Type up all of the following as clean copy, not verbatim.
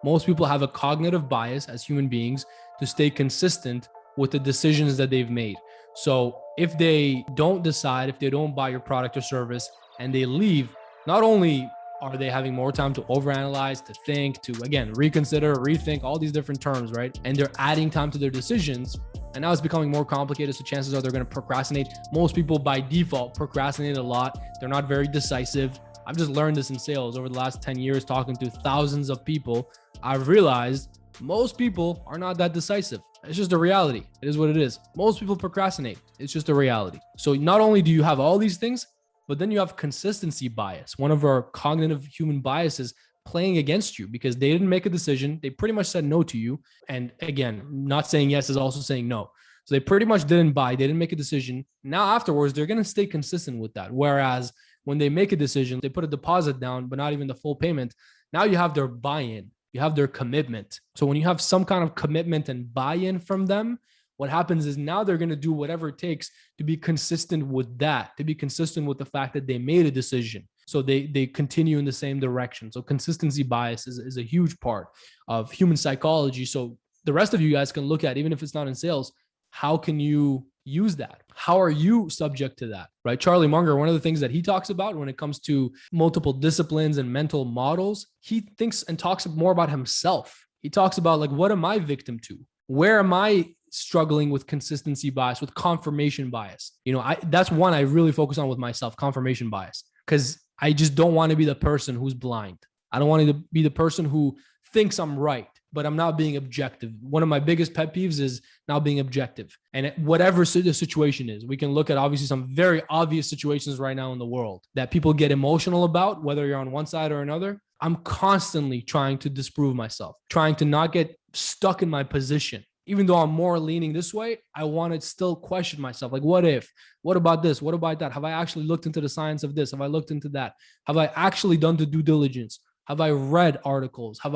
Most people have a cognitive bias as human beings to stay consistent with the decisions that they've made. So if they don't decide, if they don't buy your product or service and they leave, not only are they having more time to overanalyze, to think, to again, reconsider, rethink, all these different terms, right? And they're adding time to their decisions. And now it's becoming more complicated. So chances are they're going to procrastinate. Most people by default procrastinate a lot. They're not very decisive. I've just learned this in sales over the last 10 years, talking to thousands of people. I've realized most people are not that decisive. It's just a reality. It is what it is. Most people procrastinate. It's just a reality. So not only do you have all these things, but then you have consistency bias, one of our cognitive human biases playing against you because they didn't make a decision. They pretty much said no to you. And again, not saying yes is also saying no. So they pretty much didn't buy. They didn't make a decision. Now afterwards, they're going to stay consistent with that. Whereas when they make a decision, they put a deposit down, but not even the full payment. Now you have their buy-in. You have their commitment. So when you have some kind of commitment and buy-in from them, what happens is now they're going to do whatever it takes to be consistent with that, to be consistent with the fact that they made a decision. So they continue in the same direction. So consistency bias is a huge part of human psychology. So the rest of you guys can look at, even if it's not in sales, how can you use that? How are you subject to that, right? Charlie Munger, one of the things that he talks about when it comes to multiple disciplines and mental models, he thinks and talks more about himself. He talks about like, what am I victim to? Where am I struggling with consistency bias, with confirmation bias? You know, that's one I really focus on with myself, confirmation bias, because I just don't want to be the person who's blind. I don't want to be the person who thinks I'm right, but I'm not being objective. One of my biggest pet peeves is not being objective. And whatever the situation is, we can look at obviously some very obvious situations right now in the world that people get emotional about, whether you're on one side or another. I'm constantly trying to disprove myself, trying to not get stuck in my position. Even though I'm more leaning this way, I want to still question myself. Like, what if? What about this? What about that? Have I actually looked into the science of this? Have I looked into that? Have I actually done the due diligence? Have I read articles? Am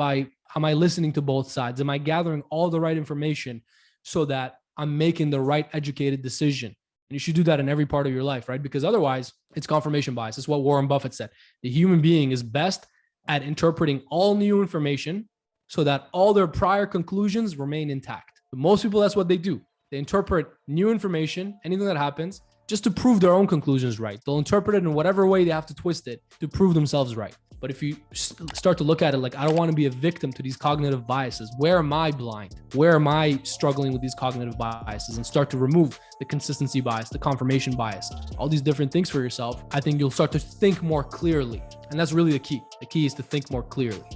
I listening to both sides? Am I gathering all the right information so that I'm making the right educated decision? And you should do that in every part of your life, right? Because otherwise, it's confirmation bias. It's what Warren Buffett said. The human being is best at interpreting all new information so that all their prior conclusions remain intact. But most people, that's what they do. They interpret new information, anything that happens, just to prove their own conclusions right. They'll interpret it in whatever way they have to twist it to prove themselves right. But if you start to look at it like, I don't want to be a victim to these cognitive biases. Where am I blind? Where am I struggling with these cognitive biases? And start to remove the consistency bias, the confirmation bias, all these different things for yourself. I think you'll start to think more clearly. And that's really the key. The key is to think more clearly.